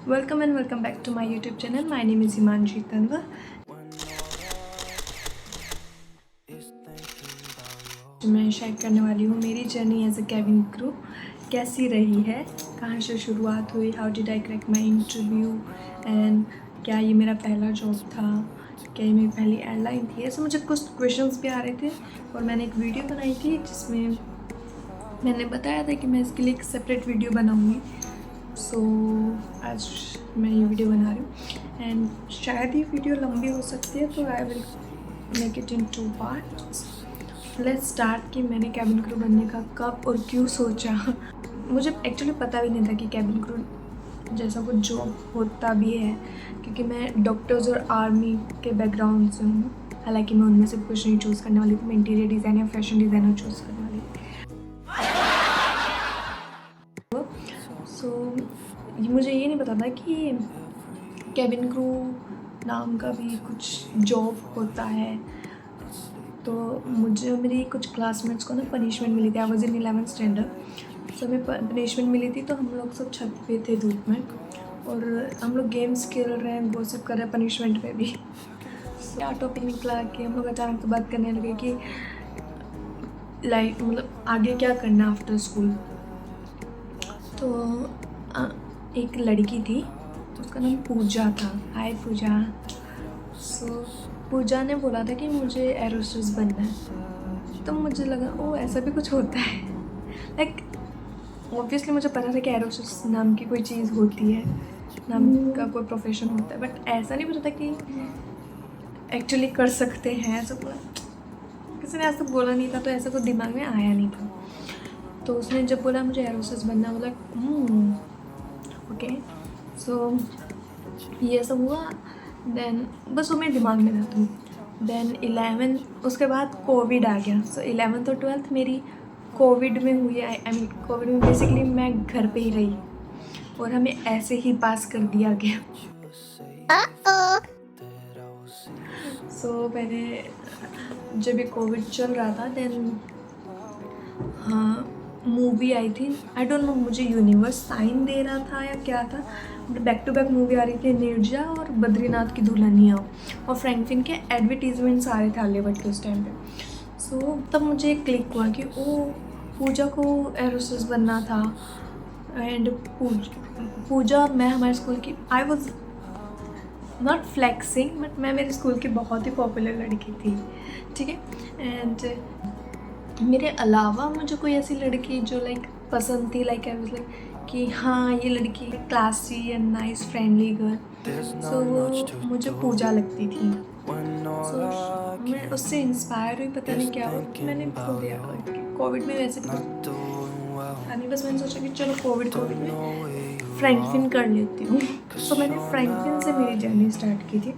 Welcome and welcome back to my YouTube channel. My name is Himanshi Tanwa. मैं share करने वाली हूँ मेरी journey as a cabin crew कैसी रही है, कहाँ से शुरुआत हुई, how did I crack my interview and क्या ये मेरा पहला जॉब था, क्या ये मेरी पहली एयरलाइन थी। ऐसे मुझे कुछ क्वेश्चंस भी आ रहे थे और मैंने एक वीडियो बनाई थी जिसमें मैंने बताया था कि मैं इसके लिए एक सेपरेट वीडियो बनाऊँगी। सो आज मैं ये वीडियो बना रही हूँ एंड शायद ये वीडियो लंबी हो सकती है, तो I will make it in 2 parts. Let's start कि मैंने कैबिन क्रू बनने का कब और क्यों सोचा। मुझे एक्चुअली पता भी नहीं था कि कैबिन क्रू जैसा कुछ जॉब होता भी है, क्योंकि मैं डॉक्टर्स और आर्मी के बैकग्राउंड से हूँ। हालांकि मैं उनमें से कुछ नहीं चूज़ करने वाली थी, मैं इंटीरियर डिज़ाइन या फैशन डिज़ाइनर चूज़ करने वाली थी। सो मुझे ये नहीं पता था कि कैबिन क्रू नाम का भी कुछ जॉब होता है। तो मुझे मेरी कुछ क्लासमेट्स को ना पनिशमेंट मिली थी। I was in 11th standard. सो हमें पनिशमेंट मिली थी, तो हम लोग सब छत पे थे धूप में और हम लोग गेम्स खेल रहे हैं, गॉसिप कर रहे हैं पनिशमेंट में भी। क्या टॉपिक निकला कि हम लोग अचानक से बात करने लगे कि लाइक मतलब आगे क्या करना आफ्टर स्कूल। तो एक लड़की थी, उसका नाम पूजा था। हाय पूजा। सो पूजा ने बोला था कि मुझे एरोस्टेस बनना है। तो मुझे लगा ओ ऐसा भी कुछ होता है। लाइक ऑब्वियसली मुझे पता था कि एरोस्टेस नाम की कोई चीज़ होती है, नाम का कोई प्रोफेशन होता है, बट ऐसा नहीं पता था कि एक्चुअली कर सकते हैं। ऐसा किसी ने ऐसा बोला नहीं था, तो ऐसा कुछ दिमाग में आया नहीं था। तो उसने जब बोला मुझे एरोस्टेस बनना, बोला ओके। सो ये सब हुआ। देन बस वो मेरे दिमाग में था। तो देन 11 उसके बाद कोविड आ गया। सो 11th और 12th मेरी कोविड में हुई। आई मीन कोविड में बेसिकली मैं घर पे ही रही और हमें ऐसे ही पास कर दिया गया। सो मैंने जब ये कोविड चल रहा था देन हाँ मूवी आई थी। आई डोंट नो मुझे यूनिवर्स साइन दे रहा था या क्या था। बैक टू बैक मूवी आ रही थी, निर्जा और बद्रीनाथ की दुल्हनिया, और फ्रैंकफिन के एडवर्टीजमेंट्स आ रहे थे आलिया भट्ट के उस टाइम पे। सो तब मुझे क्लिक हुआ कि ओ पूजा को एरोस्टेस बनना था। एंड पूजा और मैं हमारे स्कूल की, I was not flexing but मैं मेरे स्कूल की बहुत ही पॉपुलर लड़की थी, ठीक है। एंड मेरे अलावा मुझे कोई ऐसी लड़की जो लाइक पसंद थी, लाइक आई वाज लाइक कि हाँ ये लड़की classy and nice friendly girl. So वो मुझे पूजा लगती थी। सो मैं उससे इंस्पायर हुई, पता नहीं क्या हुआ, मैंने बोल दिया कोविड में वैसे भी नहीं, बस मैंने सोचा कि चलो कोविड में फ्रैंकफिन कर लेती हूँ। सो मैंने फ्रैंकफिन से मेरी जर्नी स्टार्ट की थी।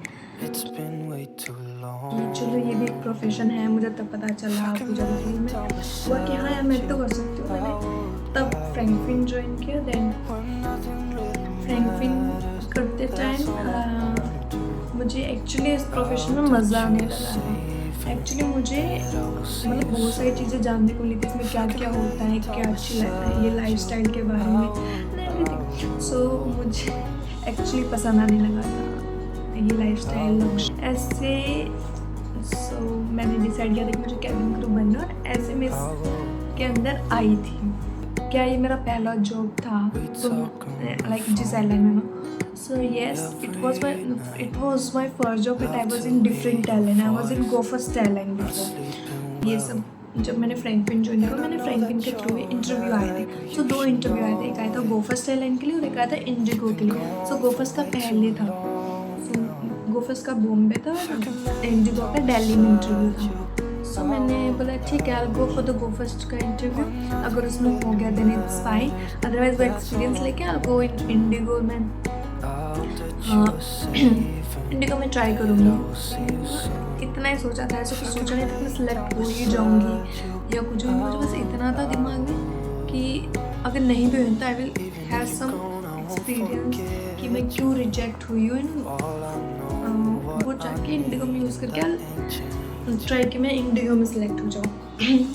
चलो ये भी एक प्रोफेशन है, मुझे तब पता चला पूजा के थ्रू में हुआ कि हाँ यार मैं तो कर सकती हूँ। मैंने तब फ्रैंकफिन ज्वाइन किया। देन फ्रैंकफिन करते टाइम मुझे एक्चुअली इस प्रोफेशन में मज़ा आने लगा है। एक्चुअली मुझे मतलब बहुत सारी चीज़ें जानने को मिली थी, इसमें क्या क्या होता है, क्या अच्छी लगता है, ये लाइफस्टाइल के बारे में एवरीथिंग। सो मुझे एक्चुअली पसंद आने लगा था ये लाइफस्टाइल ऐसे। सो मैंने डिसाइड किया था कि मुझे कैबिन क्रू बनना, और ऐसे मैं इसके अंदर आई थी। क्या ये मेरा पहला जॉब था तो लाइक जिस एयरलाइन में। So yes it was my first job, but I was in different airline. I was in go first airline before ये सब। जब मैंने फ्रैंकफिन ज्वाइन किया, मैंने फ्रैंकफिन के थ्रू इंटरव्यू आए थे। सो 2 इंटरव्यू आए थे, एक आया था गो फर्स्ट एयरलाइन के लिए और एक आया था इंडिगो के लिए। सो गो फर्स्ट का पहले था, गो फर्स्ट का बॉम्बे था और इंडिगो का दिल्ली में इंटरव्यू था। सो मैंने बोला ठीक है, I go for the Go First का इंटरव्यू। अगर उसमें हो गया देन इट्स फाइन, अदरवाइज वो एक्सपीरियंस लेके आई गो इन इंडिगो में। इंडिगो में ट्राई करूँगी, इतना ही सोचा था। ऐसा कुछ सोचा नहीं था कि मैं सिलेक्ट हो ही जाऊँगी या कुछ। मुझे बस इतना था दिमाग में कि अगर नहीं भी हुई तो I will have some experience कि मैं क्यों रिजेक्ट हुई हूँ। वो जाके इंडिगो में यूज़ करके ट्राई कि मैं इंडिगो में सिलेक्ट हो जाऊँ।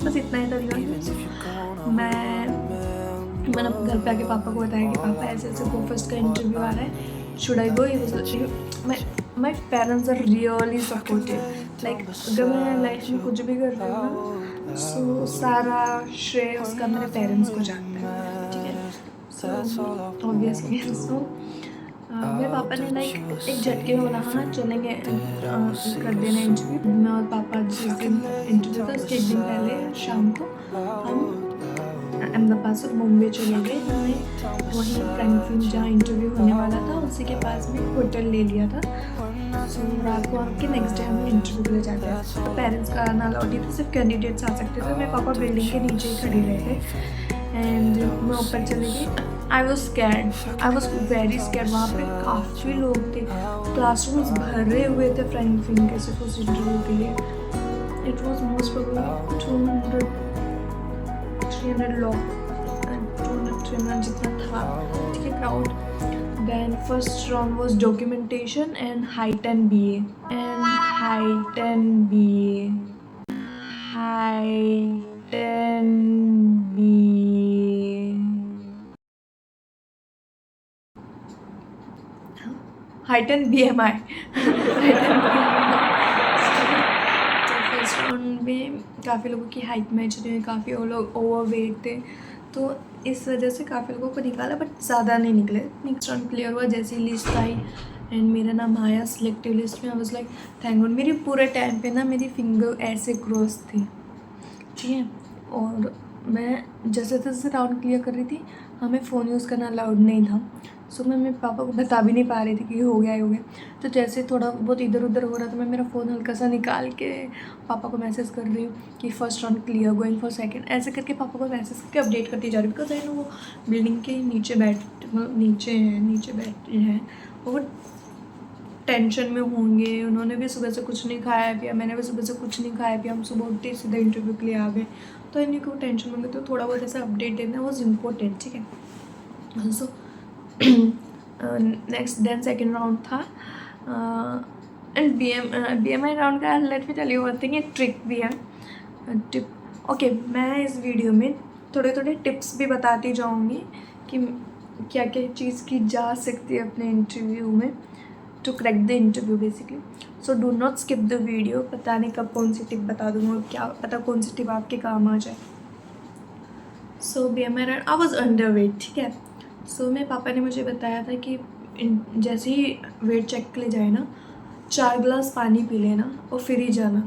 बस इतना ही था दिमाग में। मैं मैंने घर पे आके पापा को बताया कि पापा ऐसे ऐसे गो फर्स्ट का इंटरव्यू आ रहा है, should I go? My parents are really supportive. Like अगर मैं लाइफ में कुछ भी कर रही हूँ ना, सो सारा श्रेय उसका मेरे पेरेंट्स को जाता है, ठीक है। सो ऑब्वियसली मेरे पापा ने लाइक एक झटके में बोला हाँ चलेंगे, कर देना इंटरव्यू। मैं और पापा जिस दिन इंटरव्यू था उसके एक दिन पहले शाम को हम अहमदाबाद से मुंबई चले गए। हमने वहीं फ्रैंकफर्ट जहाँ इंटरव्यू होने वाला था उसी के पास में होटल ले लिया था। सो रात को आके नेक्स्ट डे हम इंटरव्यू के लिए जाते हैं। तो पेरेंट्स का आना अलाउड नहीं था, सिर्फ कैंडिडेट्स आ सकते थे। मेरे पापा बिल्डिंग के नीचे ही खड़े रहे थे एंड मैं ऊपर चली गई। I was very scared. वहाँ पे काफ़ी लोग थे, क्लासरूम्स भरे हुए थे फ्रैंकफर्ट के सिर्फ उस इंटरव्यू के लिए। इट वॉज मोस्ट प्रोबेबली 300 लोग, 200-300 जितना था, ठीक है, crowd. Then first round was documentation and height and BA height and BMI तो फर्स्ट राउंड में काफ़ी लोगों की हाइट मैच नहीं हुई, काफ़ी लोग ओवरवेट थे, तो इस वजह से काफ़ी लोगों को निकाला बट ज़्यादा नहीं निकले। नेक्स्ट राउंड क्लियर हुआ, जैसे ही लिस्ट आई एंड मेरा नाम आया सिलेक्टिव लिस्ट में, I was like thank God. मेरी पूरे टाइम पे ना मेरी फिंगर ऐसे क्रॉस थी, ठीक है, और मैं जैसे तैसे राउंड क्लियर कर रही थी। हमें फ़ोन यूज़ करना अलाउड नहीं था, सो मैं मेरे पापा को बता भी नहीं पा रही थी कि हो गया। तो जैसे थोड़ा बहुत इधर उधर हो रहा था, मैं मेरा फ़ोन हल्का सा निकाल के पापा को मैसेज कर रही हूँ कि first round clear, going for second, ऐसे करके पापा को मैसेज करके अपडेट करती जा रही। बिकॉज आई नो वो बिल्डिंग के नीचे बैठे हैं, और टेंशन में होंगे। उन्होंने भी सुबह से कुछ नहीं खाया पिया, मैंने भी सुबह से कुछ नहीं खाया पिया। हम सुबह उठते सीधे इंटरव्यू के लिए आ गए, तो इन्हीं को टेंशन होंगे, तो थोड़ा बहुत ऐसा अपडेट देना वॉज इम्पोर्टेंट, ठीक है। So next then second round था एंड BMI राउंड का let me tell you one thing, एक ट्रिक भी है, टिप। ओके, मैं इस वीडियो में थोड़े थोड़े टिप्स भी बताती जाऊँगी कि क्या क्या चीज़ की जा सकती है अपने इंटरव्यू में to crack the interview basically. So do not skip the video. पता नहीं कब कौन सी टिप बता दूँगा, क्या पता कौन सी टिप आपके काम आ जाए। सो BMI round I was underweight, ठीक है। सो मेरे पापा ने मुझे बताया था कि जैसे ही वेट चेक के लिए जाए ना, 4 गिलास पानी पी लेना और फिर ही जाना,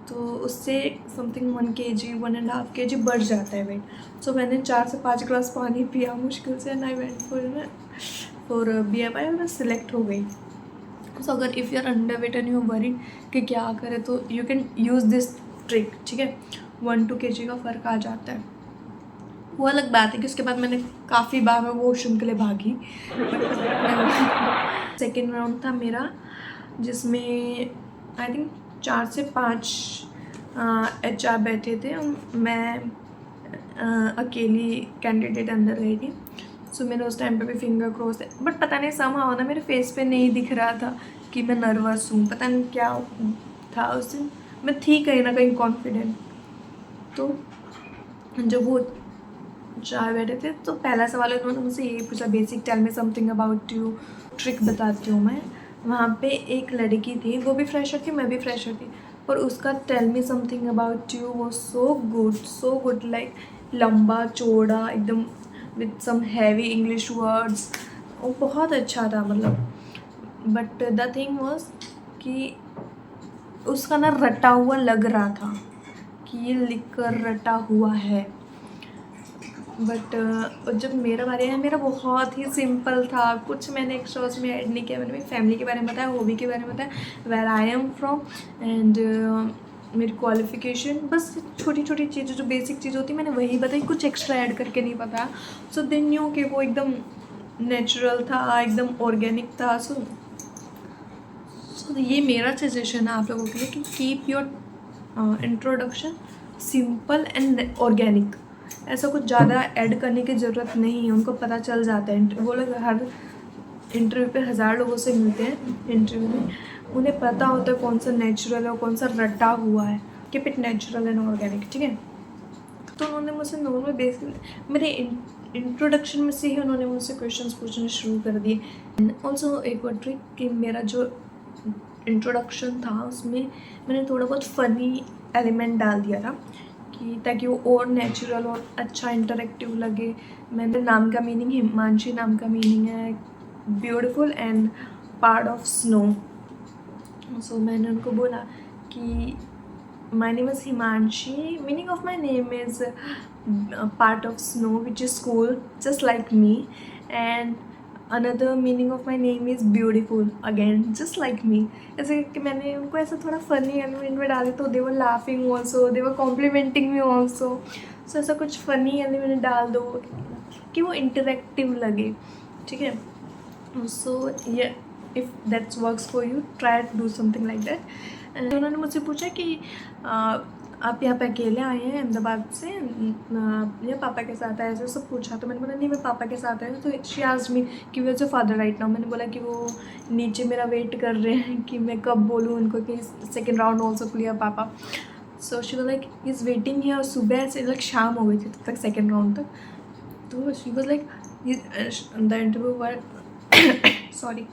तो उससे समथिंग 1 kg 1.5 kg बढ़ जाता है वेट। सो मैंने 4 से 5 गिलास पानी पिया मुश्किल से and I went for BMI और मैं सिलेक्ट हो गई। सो अगर if you are under weight and you worried कि क्या करें, तो you can use this trick, ठीक है। 1-2 kg का फ़र्क आ जाता है। वो अलग बात है कि उसके बाद मैंने काफ़ी बार मैं वॉशरूम के लिए भागी। सेकेंड राउंड था मेरा, जिसमें आई थिंक 4 से 5 HR बैठे थे और मैं अकेली कैंडिडेट अंदर रही थी। सो मेरे उस टाइम पे भी फिंगर क्रॉस है, बट पता नहीं समहाउ ना मेरे फेस पे नहीं दिख रहा था कि मैं नर्वस हूँ, पता नहीं क्या था उस दिन। मैं थी कहीं ना कहीं कॉन्फिडेंट। तो जब वो 4 बैठे थे, तो पहला सवाल उन्होंने मुझसे यही पूछा, basic tell me something about you. Trick बताती हूँ मैं। वहाँ पे एक लड़की थी, वो भी फ्रेशर थी, मैं भी फ्रेशर थी, और उसका tell me something about you वो सो गुड, लाइक लंबा चौड़ा एकदम with some heavy English words, वो बहुत अच्छा था मतलब। बट द थिंग वॉज कि उसका ना रटा हुआ लग रहा था कि ये लिख कर रटा हुआ है। बट जब मेरा बारे है, मेरा बहुत ही सिंपल था, कुछ मैंने एक्स्ट्रा उसमें ऐड नहीं किया। मैंने मेरी फैमिली के बारे में बताया, हॉबी के बारे में बताया, where I am from and मेरी क्वालिफ़िकेशन, बस छोटी छोटी चीज़ें जो बेसिक चीज़ होती मैंने वही बताई, कुछ एक्स्ट्रा ऐड करके नहीं बताया। सो देन न्यू कि वो एकदम नेचुरल था, एकदम ऑर्गेनिक था। सो ये मेरा सजेशन है आप लोगों के लिए कि keep your introduction simple and organic. ऐसा कुछ ज़्यादा ऐड करने की ज़रूरत नहीं है, उनको पता चल जाता है। वो लोग हर इंटरव्यू पे 1000 लोगों से मिलते हैं इंटरव्यू में, उन्हें पता होता है कौन सा नेचुरल है और कौन सा रटा हुआ है। Keep it natural and organic, ठीक है। तो उन्होंने मुझसे नॉर्मल बेसिक मेरे इंट्रोडक्शन में से ही उन्होंने मुझसे क्वेश्चंस पूछने शुरू कर दिए। एंड ऑल्सो एक और ट्रिक कि मेरा जो इंट्रोडक्शन था उसमें मैंने थोड़ा बहुत फ़नी एलिमेंट डाल दिया था कि ताकि वो और नेचुरल और अच्छा इंटरेक्टिव लगे। मेरे नाम का मीनिंग, हिमांशी नाम का मीनिंग है beautiful and part of snow. So मैंने उनको बोला कि my name is Himanshi, meaning of my name is part of snow which is cool just like me, and another meaning of my name is beautiful again just like me. ऐसे कि मैंने उनको ऐसा थोड़ा फ़नी एलिमेंट में डाले तो they were laughing also, they were complimenting me also. So ऐसा कुछ फ़नी एलिमेंट डाल दो कि वो इंटरेक्टिव लगे, ठीक है। सो ये if that's works for you, try to do something like that. उन्होंने मुझसे पूछा कि आप यहाँ पे अकेले आए हैं अहमदाबाद से या पापा के साथ आए, ऐसे सब पूछा। तो मैंने बोला नहीं मैं पापा के साथ आई हूँ। तो शी आस्क्ड मी कि where is your father right now. मैंने बोला कि वो नीचे मेरा वेट कर रहे हैं कि मैं कब बोलूँ उनको कि सेकेंड राउंड ऑल्सो क्लियर पापा। सो she was like is waiting here. और सुबह से लाइक शाम हो गई थी तब तक सेकेंड राउंड तक। तो she was like the interviewer sorry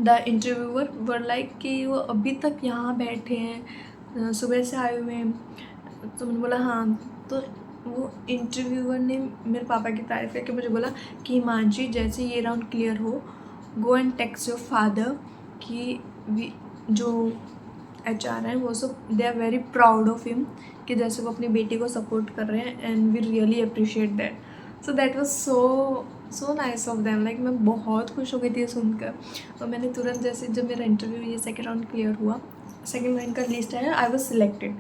the interviewer were like कि वो अभी तक यहाँ बैठे हैं, सुबह से आए हुए हैं। तो मैंने बोला हाँ। तो वो इंटरव्यूअर ने मेरे पापा की तारीफ़ करके मुझे बोला कि हिमांशी जैसे ये राउंड क्लियर हो, go and text your father कि जो HR हैं वो सब they are very proud of him, कि जैसे वो अपनी बेटी को सपोर्ट कर रहे हैं and we really appreciate that. So that was so nice of them. Like मैं बहुत खुश हो गई थी सुनकर। और मैंने तुरंत जैसे जब मेरा इंटरव्यू ये सेकेंड राउंड क्लियर हुआ, सेकेंड राउंड का लिस्ट आया, आई वॉज सिलेक्टेड,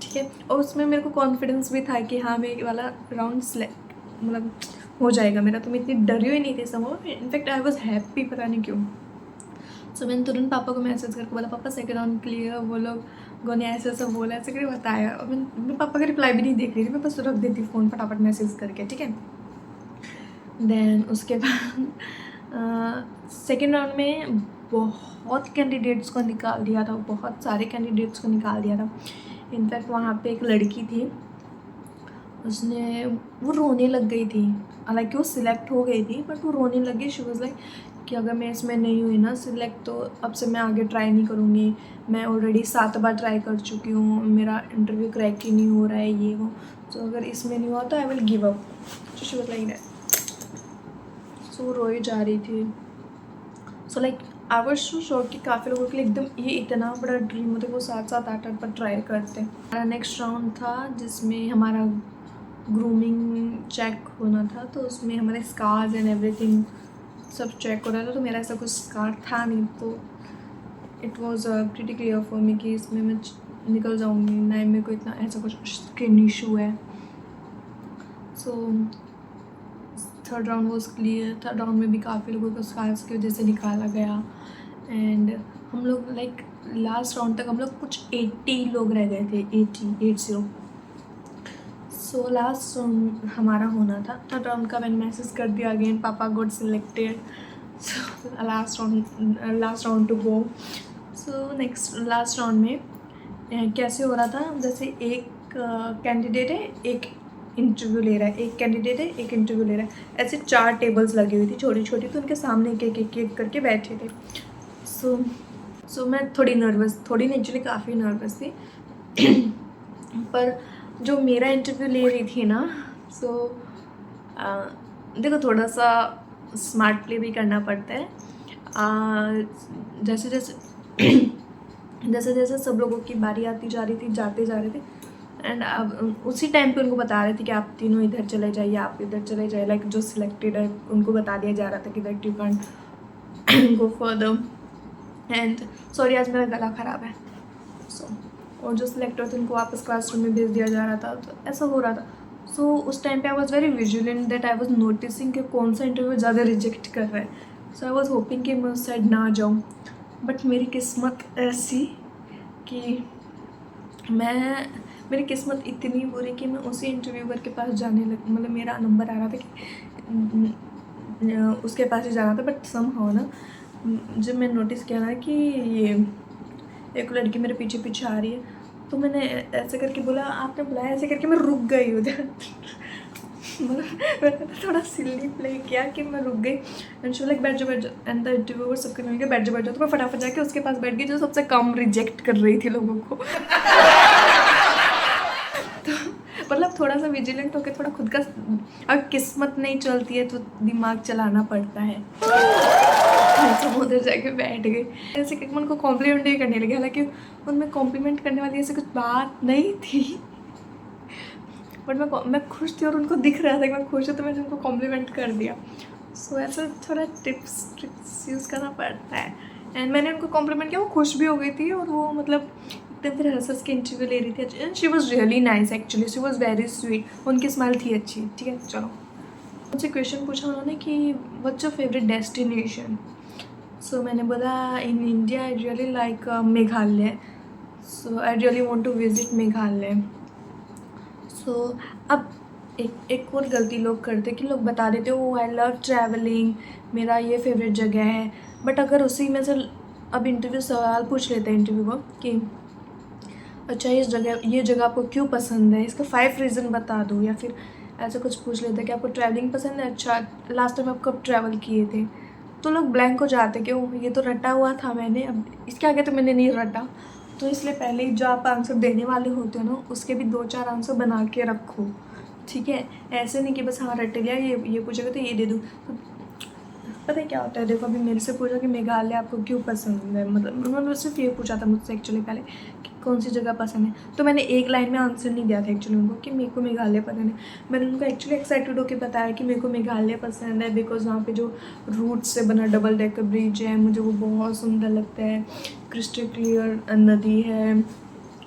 ठीक है। और उसमें मेरे को कॉन्फिडेंस भी था कि हाँ मैं ये वाला राउंड सिलेक्ट मतलब हो जाएगा मेरा। तो मैं इतनी डरी हुई नहीं थी समझो, इनफैक्ट आई वॉज हैप्पी, पता नहीं क्यों। सो मैंने तुरंत पापा को मैसेज करके बोला पापा सेकेंड राउंड क्लियर। वो लोगों ने ऐसा ऐसा बोला, ऐसे करके बताया। और मैं पापा का रिप्लाई भी नहीं देख रही थी, मैं बस रख देती फ़ोन फटाफट मैसेज करके, ठीक है। देन उसके बाद सेकेंड राउंड में बहुत कैंडिडेट्स को निकाल दिया था, बहुत सारे कैंडिडेट्स को निकाल दिया था। इनफैक्ट वहाँ पे एक लड़की थी, उसने वो रोने लग गई थी। हालांकि वो सिलेक्ट हो गई थी बट वो रोने लग गई। शी वाज लाइक कि अगर मैं इसमें नहीं हुई ना सिलेक्ट तो अब से मैं आगे ट्राई नहीं करूँगी। मैं ऑलरेडी 7 बार ट्राई कर चुकी हूँ, मेरा इंटरव्यू क्रैक ही नहीं हो रहा है ये वो। तो अगर इसमें नहीं हुआ तो I will give up. So she was like that. So रोई जा रही थी। So like I was so sure कि काफ़ी लोगों के लिए एकदम ये इतना बड़ा ड्रीम होता है वो 7-7 8-8 बार ट्राई करते हैं। हमारा नेक्स्ट राउंड था जिसमें हमारा ग्रूमिंग चेक होना था। तो उसमें हमारे स्कार्स एंड एवरीथिंग सब चेक हो रहा था। तो मेरा ऐसा कुछ स्कार था नहीं, तो it was pretty clear for me कि इसमें मैं निकल जाऊँगी, ना ही मेरे को इतना ऐसा कुछ स्किन इशू है। So third round was clear. Third round में भी काफ़ी लोगों को स्कार्स की वजह से निकाला गया। एंड हम लोग लाइक लास्ट राउंड तक हम लोग कुछ 80 लोग रह गए थे, 80। सो लास्ट राउंड हमारा होना था। थर्ड राउंड का मैंने मैसेज कर दिया अगेन, पापा got selected. So last round to go. So next last round में कैसे हो रहा था, जैसे एक कैंडिडेट है एक इंटरव्यू ले रहा है, एक कैंडिडेट है एक इंटरव्यू ले रहा है। ऐसे 4 टेबल्स लगी हुई थी छोटी छोटी, तो उनके सामने एक करके बैठे थे। सो मैं थोड़ी नहीं एक्चुअली काफ़ी नर्वस थी। पर जो मेरा इंटरव्यू ले रही थी ना, सो देखो थोड़ा सा स्मार्ट प्ले भी करना पड़ता है। जैसे जैसे सब लोगों की बारी आती जा रही थी, जाते जा रहे थे। एंड अब उसी टाइम पे उनको बता रहे थे कि आप तीनों इधर चले जाइए, आप इधर चले जाइए। लाइक जो सिलेक्टेड है उनको बता दिया जा रहा था कि that you can go further. And sorry आज मेरा गला ख़राब है। और जो सिलेक्टेड थे उनको वापस क्लासरूम में भेज दिया जा रहा था। तो ऐसा हो रहा था। सो उस टाइम पे I was very vigilant that I was noticing कि कौन सा इंटरव्यू ज़्यादा रिजेक्ट कर रहा है। सो आई वॉज होपिंग कि मैं उस साइड ना जाऊँ। बट मेरी किस्मत ऐसी कि मेरी किस्मत इतनी बुरी कि मैं उसी इंटरव्यूअर के पास जाने लगी। मतलब मेरा नंबर आ रहा था कि उसके पास ही जाना था। बट समहाउ ना जब मैं नोटिस किया ना कि ये एक लड़की मेरे पीछे पीछे आ रही है, तो मैंने ऐसे करके बोला आपने बुलाया, ऐसे करके मैं रुक गई उधर। मैंने थोड़ा सिल्ली प्ले किया कि मैं रुक गई एंड शो लाइक बैठ जाओ एंड द इंटरव्यूअर सबके मिलकर बैठ जाओ, तो मैं फटाफट जाके उसके पास बैठ गई जो सबसे कम रिजेक्ट कर रही थी लोगों को। तो मतलब थोड़ा सा विजिलेंट होकर थोड़ा खुद का, अगर किस्मत नहीं चलती है तो दिमाग चलाना पड़ता है। तो उधर जाके बैठ गई, ऐसे कि उनको कॉम्प्लीमेंट ही करने लगे, हालांकि उनमें कॉम्प्लीमेंट करने वाली ऐसी कुछ बात नहीं थी, बट मैं खुश थी और उनको दिख रहा था कि मैं खुश हूँ, तो मैंने उनको कॉम्प्लीमेंट कर दिया। सो ऐसा थोड़ा ट्रिक्स यूज़ करना पड़ता है। एंड मैंने उनको कॉम्प्लीमेंट किया, वो खुश भी हो गई थी और वो मतलब एकदम फिर हंस के इंटरव्यू ले रही थी। And she was really nice actually, she was very sweet, उनकी स्माइल थी अच्छी। ठीक है, चलो मुझसे क्वेश्चन पूछा उन्होंने कि what's your favourite destination. So मैंने बोला in India I really like Meghalaya, so I really want to visit Meghalaya. So अब एक और गलती लोग करते कि लोग बता देते हो आई लव ट्रैवलिंग, मेरा ये फेवरेट जगह है, बट अगर उसी में से अब इंटरव्यू सवाल पूछ लेते हैं इंटरव्यू को कि अच्छा ये जगह आपको क्यों पसंद है, इसका 5 रीज़न बता दो, या फिर ऐसा कुछ पूछ लेते हैं कि आपको ट्रैवलिंग पसंद है, अच्छा लास्ट टाइम आप कब ट्रैवल किए थे, तो लोग ब्लैंक हो जाते क्यों, ये तो रटा हुआ था मैंने, अब इसके आगे तो मैंने नहीं रटा। तो इसलिए पहले ही जो आप आंसर देने वाले होते हो ना, उसके भी 2-4 आंसर बना के रखो। ठीक है, ऐसे नहीं कि बस हाँ रट लिया, ये पूछेगा तो ये दे दूँ। तो पता है क्या होता है, देखो अभी मेरे से पूछा कि मेघालय आपको क्यों पसंद है, मतलब उन्होंने सिर्फ ये पूछा था मुझसे एक्चुअली पहले कि कौन सी जगह पसंद है, तो मैंने एक लाइन में आंसर नहीं दिया था एक्चुअली उनको कि मेरे को मेघालय पसंद है। मैंने उनको एक्चुअली एक्साइटेड होकर बताया कि मेरे को मेघालय पसंद है बिकॉज वहाँ पे जो रूट से बना डबल डेकर ब्रिज है, मुझे वो बहुत सुंदर लगता है, क्रिस्टल क्लियर नदी है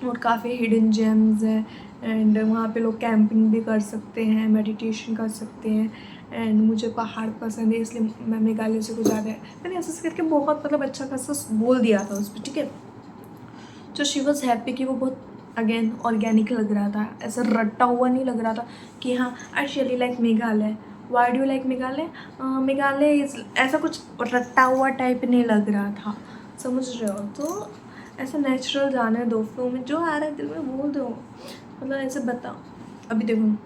और काफ़ी हिडन जेम्स है, एंड वहाँ पे लोग कैंपिंग भी कर सकते हैं, मेडिटेशन कर सकते हैं, एंड मुझे पहाड़ पसंद है, इसलिए मैं मेघालय से कुछ ज़्यादा है। मैंने ऐसा करके बहुत मतलब अच्छा खासा बोल दिया था उस पर। ठीक है, तो शी वॉज हैप्पी कि वो बहुत अगेन ऑर्गेनिक लग रहा था, ऐसा रट्टा हुआ नहीं लग रहा था कि हाँ आई really like Meghalaya, why do you like Meghalaya, Meghalaya is, ऐसा कुछ रट्टा हुआ टाइप नहीं लग रहा था, समझ रहे हो। तो ऐसा नेचुरल जाने दो, फ्लो में जो आ रहा है दिल में बोल दो, मतलब ऐसे बताओ। अभी देखो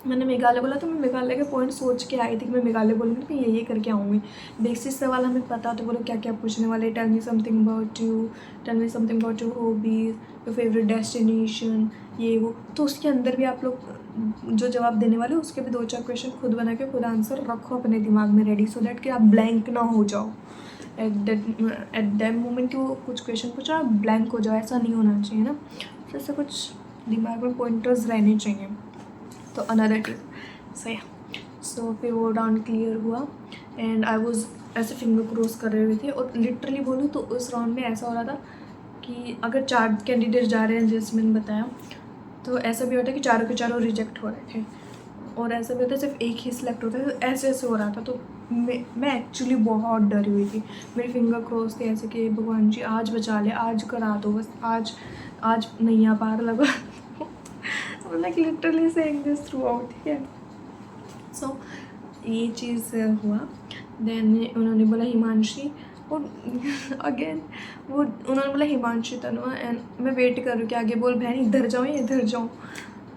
मैंने मेघालय बोला तो मैं मेघालय के पॉइंट सोच के आई थी कि मैं मेघालय बोलूँगी तो ये करके आऊँगी। बेसिक सवाल हमें पता तो बोलो क्या क्या पूछने वाले, tell me something about you, tell me something about your hobbies, your favourite destination, ये वो। तो उसके अंदर भी आप लोग जो जवाब देने वाले उसके भी 2-4 क्वेश्चन खुद बना के खुद आंसर रखो अपने दिमाग में रेडी, सो दैट कि आप ब्लैंक ना हो जाओ एट दैट मोमेंट कि वो कुछ क्वेश्चन पूछा आप ब्लैंक हो जाओ, ऐसा नहीं होना चाहिए ना। तो ऐसा कुछ दिमाग में पॉइंटर्स रहने चाहिए। तो अनदर टिप सही। सो फिर वो राउंड क्लियर हुआ एंड आई वॉज ऐसे फिंगर क्रॉस कर रही थी, और लिटरली बोलूँ तो उस राउंड में ऐसा हो रहा था कि अगर 4 कैंडिडेट जा रहे हैं जैसे मैंने बताया, तो ऐसा भी होता है कि चारों के चारों रिजेक्ट हो रहे थे, और ऐसा भी होता है सिर्फ एक ही सिलेक्ट होता है, तो ऐसे हो रहा था। तो मैं एक्चुअली बहुत डरी हुई थी, मेरी फिंगर क्रॉस थे ऐसे कि भगवान जी आज बचा ले, आज करा दो बस, आज नैया पार लगा मतलब literally saying this through out. ठीक है, सो ये चीज़ हुआ। देन उन्होंने बोला हिमांशी, और अगेन वो उन्होंने बोला हिमांशी तनुआ, एंड मैं वेट कर रही हूँ कि आगे बोल बहन इधर जाऊँ या इधर जाऊँ,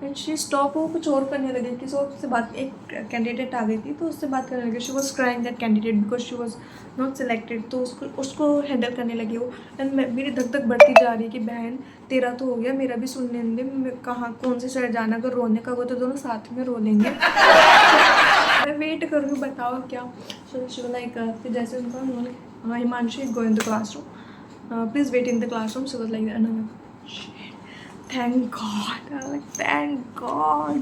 एंड शी स्टॉप, वो कुछ और करने लगी, किसी और से बात, एक कैंडिडेट आ गई थी तो उससे बात करने लगी, she was crying that candidate because she was not selected, तो उसको हैंडल करने लगी वो। एंड मेरी धक धक बढ़ती जा रही है कि बहन तेरा तो हो गया, मेरा भी सुन लेने दे, मैं कहाँ कौन सी साइड जाना, अगर रोने का हो तो दोनों साथ में रो लेंगे। मैं वेट कर रही हूँ बताओ क्या। सो लाइक फिर जैसे उनको हाँ Himanshi go in the classroom, please wait in the classroom, so like thank God.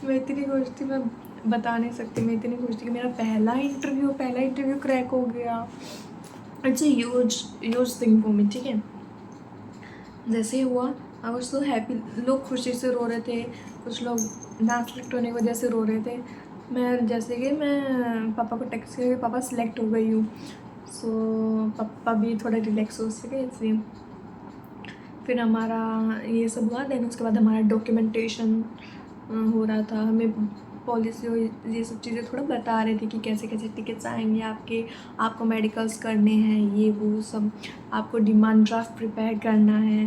मैं इतनी खुश थी, मैं बता नहीं सकती, मैं इतनी खुश थी कि मेरा पहला इंटरव्यू क्रैक हो गया। It's a huge thing for me. ठीक है, जैसे ही हुआ आई वाज सो हैप्पी, लोग खुशी से रो रहे थे, कुछ लोग ना सिलेक्ट होने की वजह से रो रहे थे। मैं जैसे कि मैं पापा को टेक्स्ट करके पापा सिलेक्ट हो गई हूँ, सो पापा भी थोड़ा रिलैक्स हो सके, इसलिए फिर हमारा ये सब हुआ। देन उसके बाद हमारा डॉक्यूमेंटेशन हो रहा था, हमें पॉलिसी ये सब चीज़ें थोड़ा बता रहे थे कि कैसे कैसे टिकट्स आएंगे आपको मेडिकल्स करने हैं, ये वो सब, आपको डिमांड ड्राफ्ट प्रिपेयर करना है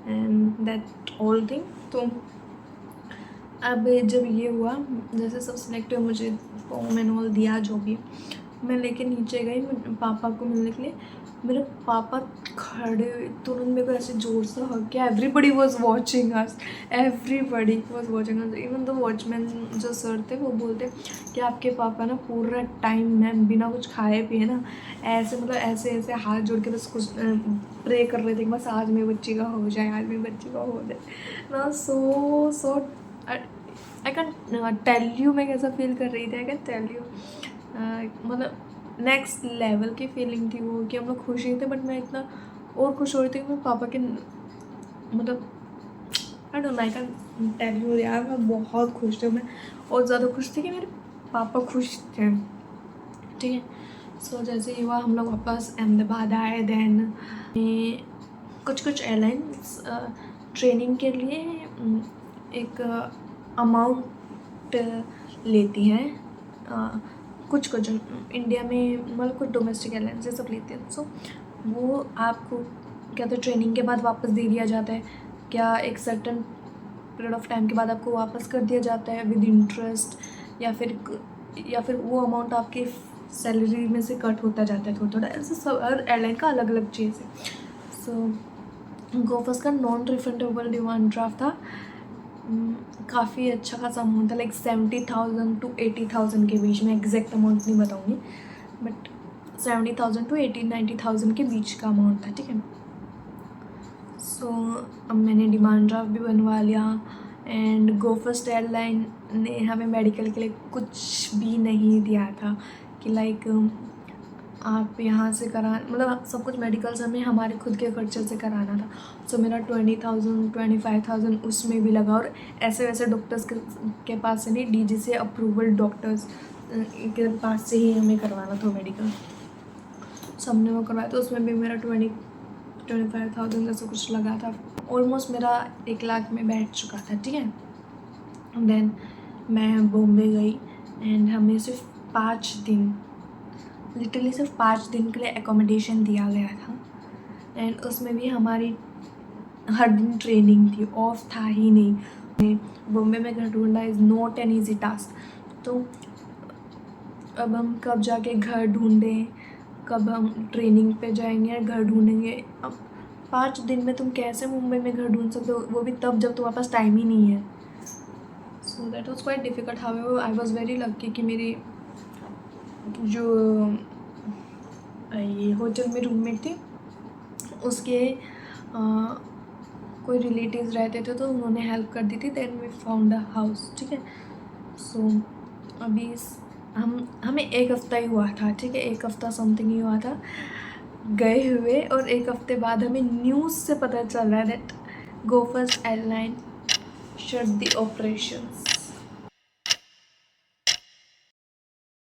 एंड दैट ऑल थिंग। तो अब जब ये हुआ, जैसे सब सिलेक्ट हुए, मुझे फॉर्म मैनुअल दिया, जो भी मैं लेके नीचे गई पापा को मिलने के लिए। मेरे पापा खड़े तुरंत मेरे को ऐसे जोर से हग किया। Everybody was watching us, everybody was watching us. Even the watchman जो सर थे वो बोलते कि आपके पापा ना पूरा टाइम मैम बिना कुछ खाए पिए ना ऐसे मतलब ऐसे ऐसे हाथ जोड़ के बस कुछ प्रे कर रहे थे कि बस आज मेरी बच्ची का हो जाए, आज मेरी बच्ची का हो जाए ना। सो आई कैन टेल यू मैं कैसा फील कर रही थी। आई कैन टेल यू मतलब नेक्स्ट लेवल की फीलिंग थी वो, कि हम लोग खुश ही थे, बट मैं इतना और खुश हो रही थी कि मैं पापा के मतलब I don't know, I can tell you यार, मैं बहुत खुश थी। मैं और ज़्यादा खुश थी कि मेरे पापा खुश थे, ठीक है। सो जैसे ही हुआ हम लोग वापस अहमदाबाद आए। देन कुछ एयरलाइंस ट्रेनिंग के लिए एक अमाउंट लेती हैं, कुछ इंडिया में मतलब कुछ डोमेस्टिक एयरलाइंस ये सब लेते हैं। सो वो आपको क्या तो ट्रेनिंग के बाद वापस दे दिया जाता है, क्या एक सर्टन पीरियड ऑफ टाइम के बाद आपको वापस कर दिया जाता है विद इंटरेस्ट, या फिर वो अमाउंट आपके सैलरी में से कट होता जाता है थोड़ा थोड़ा। ऐसे सब हर एयरलाइन का अलग अलग चीज़ है। सो गोफस का नॉन रिफंडेबल डिमांड ड्राफ्ट था। काफ़ी अच्छा खासा अमाउंट था, लाइक 70,000 to 80,000 के बीच में, एग्जैक्ट अमाउंट नहीं बताऊँगी, बट 70,000 to 80-90,000 के बीच का अमाउंट था, ठीक है। सो अब मैंने डिमांड ड्राफ्ट भी बनवा लिया। एंड गोफस्ट एयरलाइन ने हमें मेडिकल के लिए कुछ भी नहीं दिया था, कि लाइक आप यहाँ से करा मतलब सब कुछ मेडिकल्स हमें हमारे खुद के खर्चे से कराना था। सो मेरा 20,000 25,000 उसमें भी लगा। और ऐसे वैसे डॉक्टर्स के पास से नहीं, डीजी से अप्रूवल डॉक्टर्स के पास से ही हमें करवाना था मेडिकल। सो हमने वो करवाया, तो उसमें भी मेरा 25,000 जैसा कुछ लगा था। ऑलमोस्ट मेरा 1 लाख में बैठ चुका था, ठीक है। देन मैं बॉम्बे गई एंड हमें सिर्फ 5 दिन, लिटरली सिर्फ 5 दिन के लिए एकोमोडेशन दिया गया था। एंड उसमें भी हमारी हर दिन ट्रेनिंग थी, ऑफ था ही नहीं। बॉम्बे में घर ढूंढना is not an easy task. तो अब हम कब जाके घर ढूंढें, कब हम ट्रेनिंग पे जाएंगे या घर ढूंढेंगे। अब 5 दिन में तुम कैसे मुंबई में घर ढूंढ सकते हो, वो भी तब जब तुम्हारे पास टाइम ही नहीं है। सो that was quite difficult. However I was very lucky कि मेरी जो ये होटल में रूममेट थी उसके कोई रिलेटिव्स रहते थे, तो उन्होंने हेल्प कर दी थी। Then we found a house, ठीक है। सो अभी हमें 1 हफ़्ता ही हुआ था, ठीक है, 1 हफ़्ता समथिंग ही हुआ था गए हुए। और 1 हफ़्ते बाद हमें न्यूज़ से पता चल रहा है that Go First airline shut the operations.